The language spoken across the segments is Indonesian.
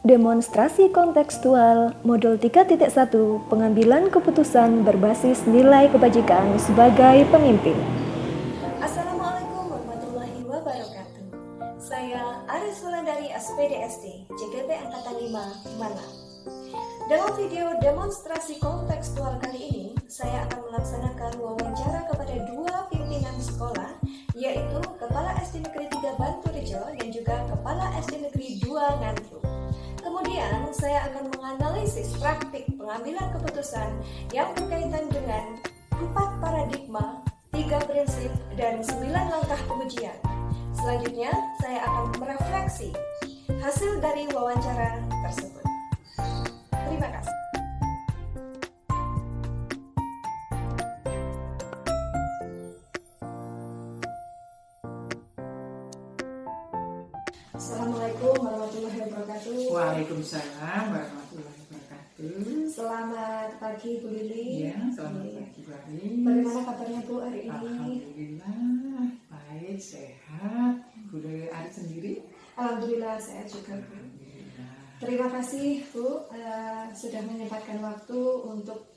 Demonstrasi kontekstual modul 3.1 pengambilan keputusan berbasis nilai kebajikan sebagai pemimpin. Assalamualaikum warahmatullahi wabarakatuh. Saya Aris Wulandari SPD JGP Angkatan 5 Malang. Dalam video demonstrasi kontekstual kali ini, saya akan melaksanakan wawancara kepada dua pimpinan sekolah, yaitu Kepala SD Negeri 3 Banturejo dan juga Kepala SD Negeri 2 Ngantru. Kemudian saya akan menganalisis praktik pengambilan keputusan yang berkaitan dengan 4 paradigma, 3 prinsip, dan 9 langkah pengujian. Selanjutnya saya akan merefleksi hasil dari wawancara tersebut. Terima kasih. Assalamualaikum warahmatullahi wabarakatuh. Waalaikumsalam warahmatullahi wabarakatuh. Selamat pagi Bu Lili. Ya, selamat pagi Bu Aris. Bagaimana kabarnya Bu hari ini? Alhamdulillah, baik, sehat. Bu Aris sendiri? Alhamdulillah sehat juga Bu. Alhamdulillah. Terima kasih Bu sudah menyempatkan waktu untuk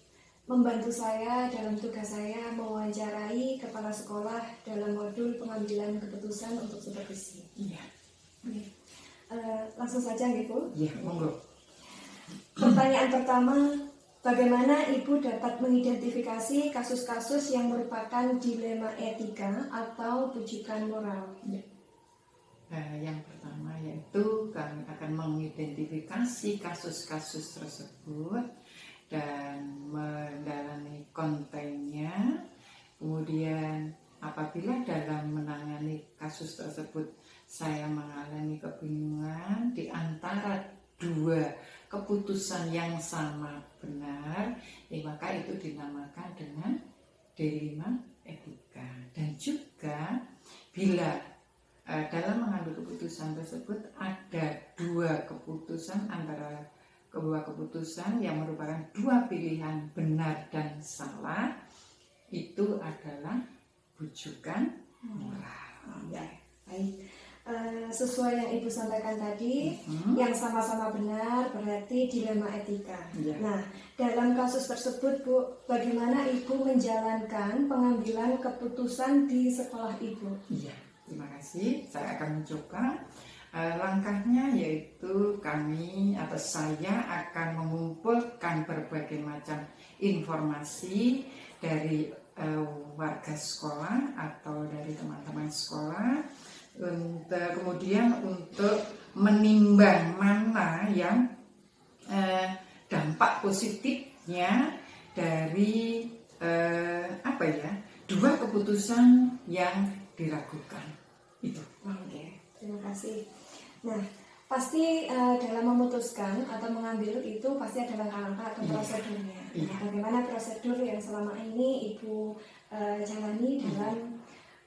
membantu saya dalam tugas saya mewawancarai kepala sekolah dalam modul pengambilan keputusan untuk supervisi. Iya. Langsung saja nih Bu. Iya, monggo. Pertanyaan pertama, bagaimana Ibu dapat mengidentifikasi kasus-kasus yang merupakan dilema etika atau bujukan moral? Yang pertama yaitu kami akan mengidentifikasi kasus-kasus tersebut dan mendalami kontennya. Kemudian apabila dalam menangani kasus tersebut saya mengalami kebingungan di antara dua keputusan yang sama benar, maka itu dinamakan dengan dilema etika. Dan juga bila dalam mengambil keputusan tersebut ada dua keputusan antara kedua keputusan yang merupakan dua pilihan benar dan salah, itu adalah bujukan moral. Ya, baik. Sesuai yang Ibu sampaikan tadi, yang sama-sama benar berarti dilema etika. Ya. Nah, dalam kasus tersebut Bu, bagaimana Ibu menjalankan pengambilan keputusan di sekolah Ibu? Iya, terima kasih. Saya akan mencoba. Langkahnya yaitu kami atau saya akan mengumpulkan berbagai macam informasi dari warga sekolah atau dari teman-teman sekolah, kemudian untuk menimbang mana yang dampak positifnya dari dua keputusan yang diragukan itu. Oke, terima kasih. Nah, pasti dalam memutuskan atau mengambil itu pasti ada langkah-langkah atau prosedurnya. Iya. Nah, bagaimana prosedur yang selama ini Ibu jalani dalam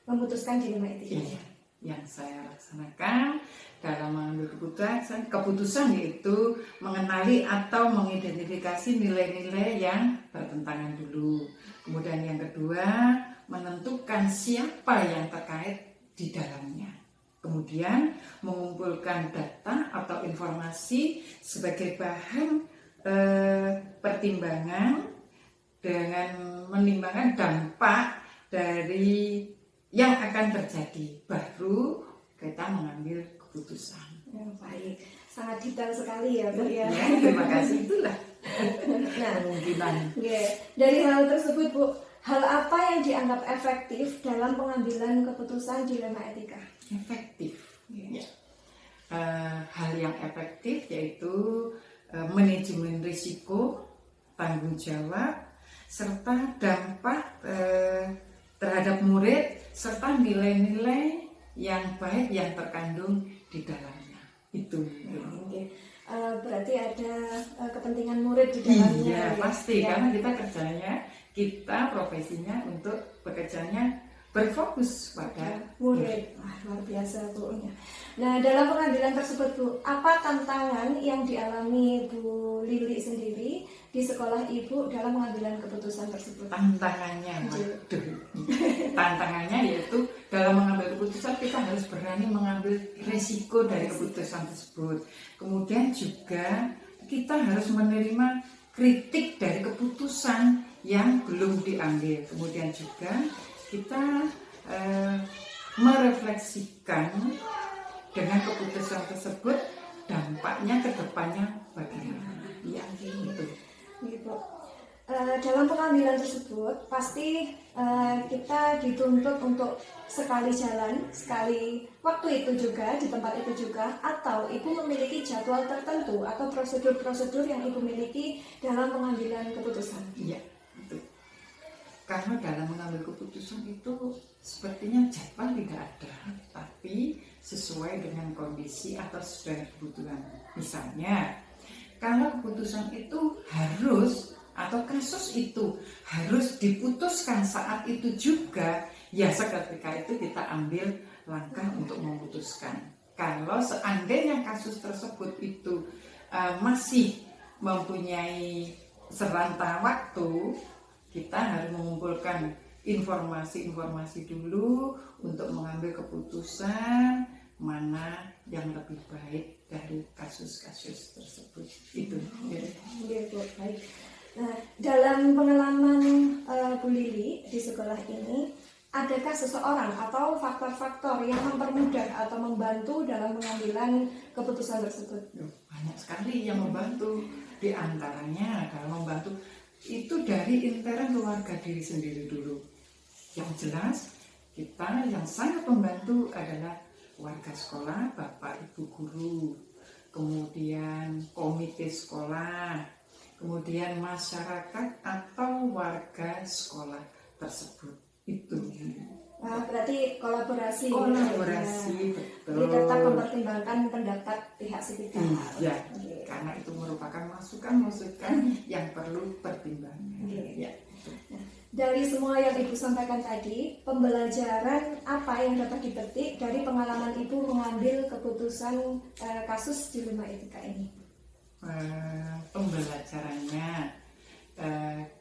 memutuskan dilema etika? Iya. Yang saya laksanakan dalam mengambil keputusan yaitu mengenali atau mengidentifikasi nilai-nilai yang bertentangan dulu. Kemudian yang kedua, menentukan siapa yang terkait di dalamnya. Kemudian mengumpulkan data atau informasi sebagai bahan pertimbangan dengan menimbangkan dampak dari yang akan terjadi, baru kita mengambil keputusan. Ya, baik, sangat detail sekali ya Bu ya. Ya, terima kasih, itulah Nah, kemungkinan. dari hal tersebut Bu, hal apa yang dianggap efektif dalam pengambilan keputusan dilema etika? Efektif. Ya. Hal yang efektif yaitu manajemen risiko, tanggung jawab, serta dampak terhadap murid, serta nilai-nilai yang baik yang terkandung di dalamnya. Itu. Oke. Berarti ada kepentingan murid di dalamnya. Iya, ya? pasti. Ya. Karena kita profesinya untuk bekerjanya berfokus pada murid. Wah, luar biasa Bu. Nah, dalam pengambilan tersebut Bu, apa tantangan yang dialami Bu Lili sendiri di sekolah Ibu dalam pengambilan keputusan tersebut? Tantangannya, waduh, tantangannya yaitu dalam mengambil keputusan kita harus berani mengambil resiko dari keputusan tersebut. Kemudian juga kita harus menerima kritik dari keputusan yang belum diambil. Kemudian juga kita merefleksikan dengan keputusan tersebut dampaknya ke depannya bagaimana. Ya, gitu. Gitu. Dalam pengambilan tersebut pasti kita dituntut untuk sekali jalan, sekali waktu itu juga, di tempat itu juga, atau Ibu memiliki jadwal tertentu atau prosedur-prosedur yang Ibu miliki dalam pengambilan keputusan. Iya, betul. Karena dalam mengambil keputusan itu sepertinya jadwal tidak ada, tapi sesuai dengan kondisi atau sesuai dengan kebutuhan. Misalnya, kalau keputusan itu harus atau kasus itu harus diputuskan saat itu juga, ya seketika itu kita ambil langkah untuk memutuskan. Kalau seandainya kasus tersebut itu masih mempunyai serantau waktu, kita harus mengumpulkan informasi-informasi dulu untuk mengambil keputusan mana yang lebih baik dari kasus-kasus tersebut. Itu ya. Bu, baik. Nah, dalam pengalaman Bu Lili di sekolah ini, adakah seseorang atau faktor-faktor yang mempermudah atau membantu dalam pengambilan keputusan tersebut? Banyak sekali yang membantu. Di antaranya dalam membantu itu dari intern keluarga diri sendiri dulu. Yang jelas kita yang sangat membantu adalah warga sekolah, bapak ibu guru, kemudian komite sekolah, kemudian masyarakat atau warga sekolah tersebut. Itu. Berarti kolaborasi. Betul. Jadi tetap mempertimbangkan pendapat pihak sekitar. Iya, karena itu merupakan masukan yang perlu pertimbangan. Ya. Nah, dari semua yang Ibu sampaikan tadi, pembelajaran apa yang dapat dipetik dari pengalaman Ibu mengambil keputusan kasus dilema etika ini? Pembelajarannya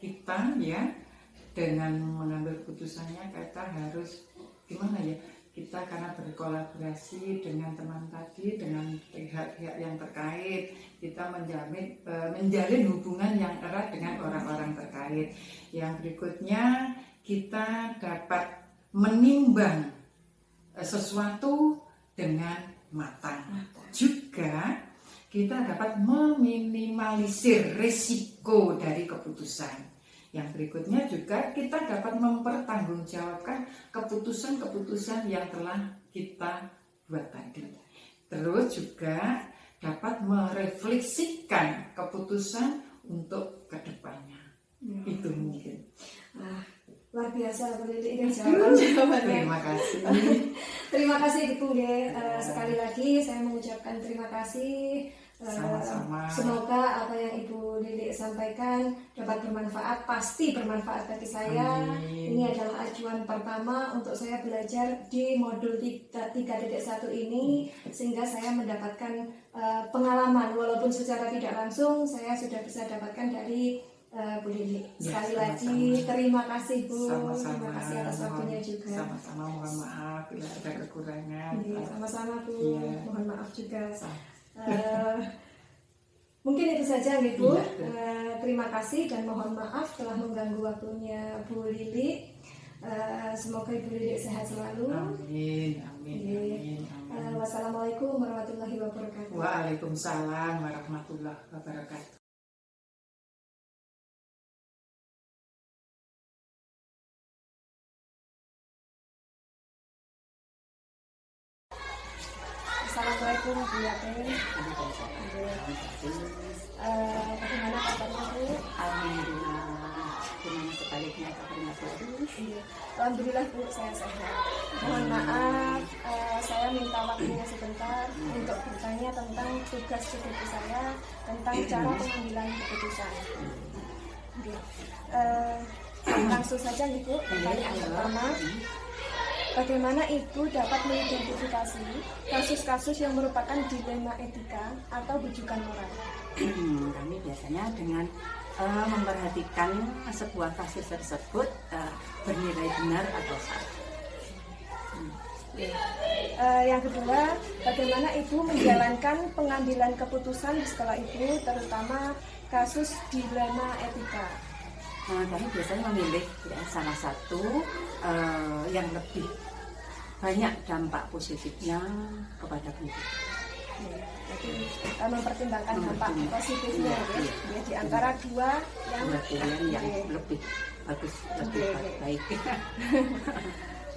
kita ya dengan mengambil keputusannya kita harus gimana ya, kita karena berkolaborasi dengan teman tadi, dengan pihak-pihak yang terkait, kita menjalin hubungan yang erat dengan orang-orang terkait. Yang berikutnya kita dapat menimbang sesuatu dengan matang. Juga kita dapat meminimalisir risiko dari keputusan. Yang berikutnya juga kita dapat mempertanggungjawabkan keputusan-keputusan yang telah kita buat tadi. Terus juga dapat merefleksikan keputusan untuk kedepannya. Itu mungkin. Luar biasa Bu Lili ini jawabannya. Terima kasih. Terima kasih Ibu. Sekali lagi saya mengucapkan terima kasih. Sama-sama. Semoga apa yang Ibu Lili sampaikan dapat bermanfaat, pasti bermanfaat bagi saya. Amin. Ini adalah acuan pertama untuk saya belajar di modul 3.1 ini, sehingga saya mendapatkan pengalaman, walaupun secara tidak langsung saya sudah bisa dapatkan dari Bu Lili. Sekali lagi terima kasih Bu. Sama-sama. Terima kasih atas waktunya juga. Sama-sama, mohon maaf bila ada kekurangan. Sama-sama Bu. Iya. Mohon maaf juga. Mungkin itu saja Bu. Terima kasih dan mohon maaf telah mengganggu waktunya Bu Lili. Semoga Ibu Lili sehat selalu. Amin. Wassalamualaikum warahmatullahi wabarakatuh. Waalaikumsalam warahmatullahi wabarakatuh. Assalamualaikum Bu Yatin. Bagaimana kabarnya Bu? Alhamdulillah. Gimana sebaliknya kabarnya bagus? Alhamdulillah Bu, saya sehat. Mohon maaf, saya minta waktunya sebentar untuk bertanya tentang tugas seperti saya tentang cara pengambilan keputusan. Langsung saja nih Bu, pertanyaan pertama. Bagaimana Ibu dapat mengidentifikasi kasus-kasus yang merupakan dilema etika atau bujukan moral? Kami biasanya dengan memperhatikan sebuah kasus tersebut bernilai benar atau salah. Yang kedua, bagaimana Ibu menjalankan pengambilan keputusan di sekolah Ibu, terutama kasus dilema etika? Kami biasanya memilih ya, salah satu yang lebih banyak dampak positifnya kepada pendidik. Jadi mempertimbangkan dampak positifnya ya, di antara dua pilihan yang lebih bagus, lebih baik.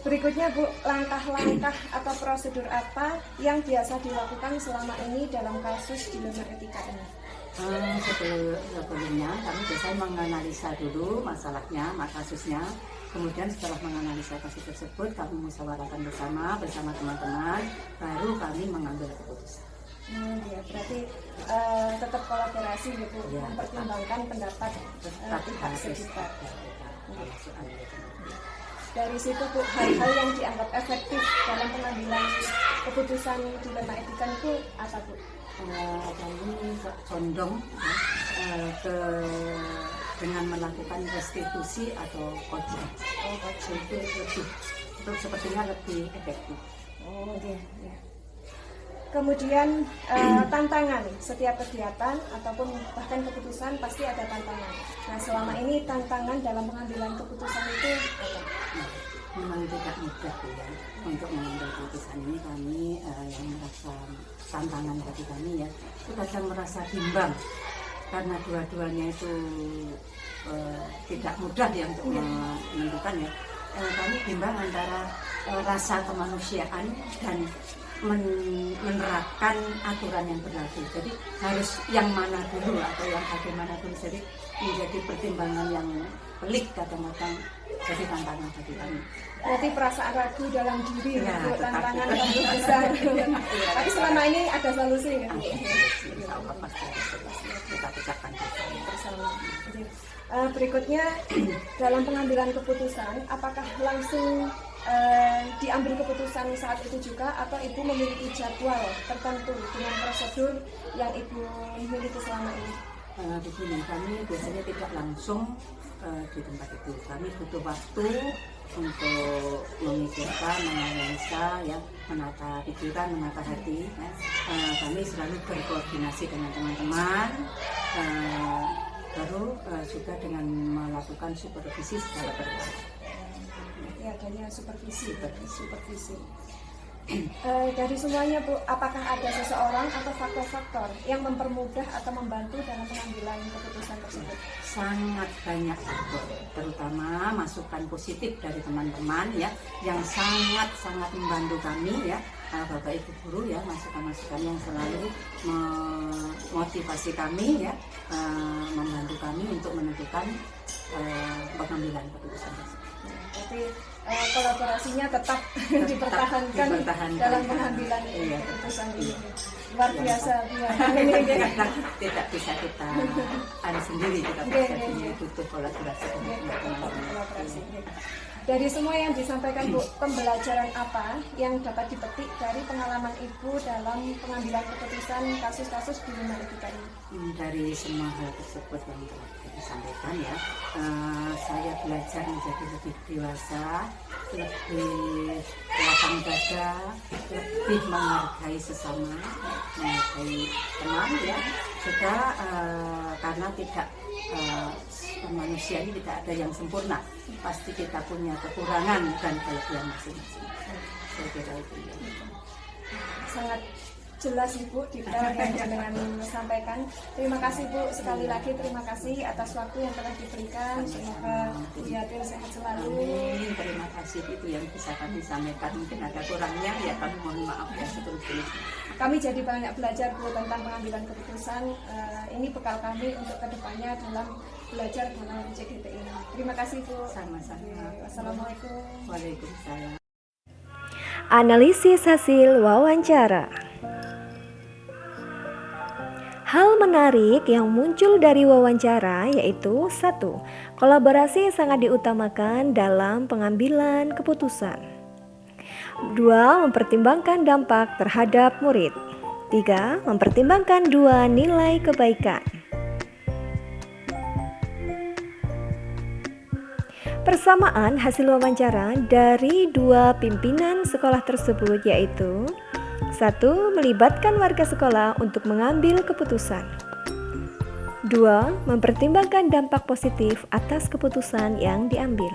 Berikutnya Bu, langkah-langkah atau prosedur apa yang biasa dilakukan selama ini dalam kasus dilema etika ini? Sebelumnya kami biasanya menganalisa dulu masalahnya, kasusnya. Kemudian setelah menganalisa kasus tersebut, kami musyawarahkan bersama teman-teman, baru kami mengambil keputusan. Ya, berarti tetap kolaborasi gitu, ya, mempertimbangkan pendapat pihak sekitar. Dari situ Bu, hal-hal yang dianggap efektif dalam pengambilan keputusan dilema etika itu apa Bu? Kami condong dengan melakukan restitusi atau coaching. Itu sepertinya lebih efektif. Ya. Kemudian tantangan, setiap kegiatan ataupun bahkan keputusan pasti ada tantangan. Nah, selama ini tantangan dalam pengambilan keputusan itu apa? Memang tidak mudah ya untuk mengambil keputusan ini. Kami yang merasa tantangan bagi kami ya, itu kadang merasa bimbang karena dua-duanya itu tidak mudah ya untuk menentukan ya. Kami bimbang antara rasa kemanusiaan dan menerapkan aturan yang berlaku. Jadi harus yang mana dulu atau yang bagaimana dulu. Jadi menjadi pertimbangan yang pelik kadang-kadang, jadi tantangan bagi kami. Berarti perasaan ragu dalam diri ya, itu tantangan yang besar. Tapi selama ini ada solusi kan? Insya Allah pasti kita pecahkan bersama. Berikutnya dalam pengambilan keputusan, apakah langsung diambil keputusan saat itu juga atau Ibu memiliki jadwal tertentu dengan prosedur yang Ibu miliki selama ini? Begini, kami biasanya tidak langsung di tempat itu. Kami butuh waktu untuk memikirkan, menganalisa, ya, menata pikiran, menata hati. Ya. Kami selalu berkoordinasi dengan teman-teman, baru juga dengan melakukan supervisi secara berkala. Ya, adanya supervisi. Dari semuanya Bu, apakah ada seseorang atau faktor-faktor yang mempermudah atau membantu dalam pengambilan keputusan tersebut? Sangat banyak faktor, terutama masukan positif dari teman-teman ya, yang sangat membantu kami ya, Bapak Ibu guru ya, masukan-masukan yang selalu memotivasi kami ya, membantu kami untuk menentukan pengambilan keputusan tersebut. Tapi kolaborasinya tetap dipertahankan dalam pengambilan keputusan ini. Luar biasa. Tidak bisa kita harus sendiri, kita butuh kolaborasi. Dari semua yang disampaikan Bu, pembelajaran apa yang dapat dipetik dari pengalaman Ibu dalam pengambilan keputusan kasus-kasus dilema etika ini? Dari semua hal tersebut yang telah disampaikan ya, saya belajar menjadi lebih dewasa, lebih lapang dada, lebih menghargai sesama, menghargai teman ya. Juga karena tidak manusia ini tidak ada yang sempurna, pasti kita punya kekurangan dan kelebihan masing-masing. Saya kira itu ya. Sangat jelas Ibu detail yang jenengan sampaikan. Terima kasih Bu, sekali lagi terima kasih atas waktu yang telah diberikan. Semoga Bu Yatin sehat selalu. Amin. Terima kasih, itu yang bisa kami sampaikan. Mungkin ada kurangnya ya, kami mohon maaf ya seterusnya. Kami jadi banyak belajar Bu tentang pengambilan keputusan. Ini bekal kami untuk kedepannya dalam belajar dalam JGT ini. Terima kasih Bu. Sama-sama. Wassalamualaikum. Waalaikumsalam. Analisis hasil wawancara. Hal menarik yang muncul dari wawancara yaitu 1. Kolaborasi sangat diutamakan dalam pengambilan keputusan. 2. Mempertimbangkan dampak terhadap murid. 3. Mempertimbangkan 2 nilai kebaikan. Persamaan hasil wawancara dari dua pimpinan sekolah tersebut yaitu: 1. Melibatkan warga sekolah untuk mengambil keputusan. 2. Mempertimbangkan dampak positif atas keputusan yang diambil.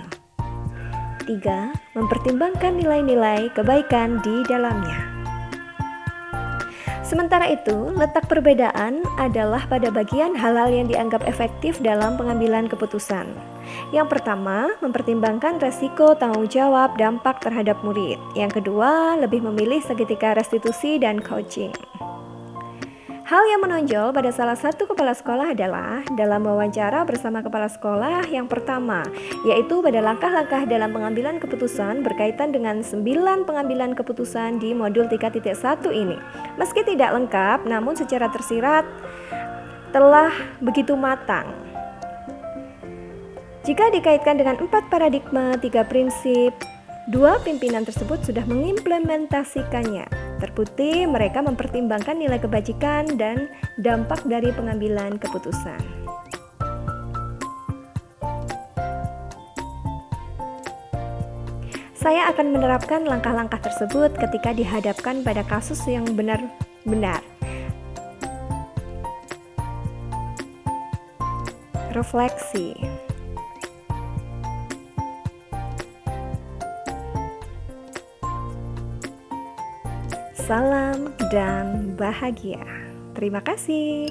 3. Mempertimbangkan nilai-nilai kebaikan di dalamnya. Sementara itu, letak perbedaan adalah pada bagian hal-hal yang dianggap efektif dalam pengambilan keputusan. Yang pertama, mempertimbangkan resiko, tanggung jawab, dampak terhadap murid. Yang kedua, lebih memilih seketika restitusi dan coaching. Hal yang menonjol pada salah satu kepala sekolah adalah dalam wawancara bersama kepala sekolah yang pertama, yaitu pada langkah-langkah dalam pengambilan keputusan berkaitan dengan 9 pengambilan keputusan di modul 3.1 ini. Meski tidak lengkap, namun secara tersirat telah begitu matang. Jika dikaitkan dengan 4 paradigma, 3 prinsip, 2 pimpinan tersebut sudah mengimplementasikannya. Terbukti mereka mempertimbangkan nilai kebajikan dan dampak dari pengambilan keputusan. Saya akan menerapkan langkah-langkah tersebut ketika dihadapkan pada kasus yang benar-benar. Refleksi. Salam dan bahagia. Terima kasih.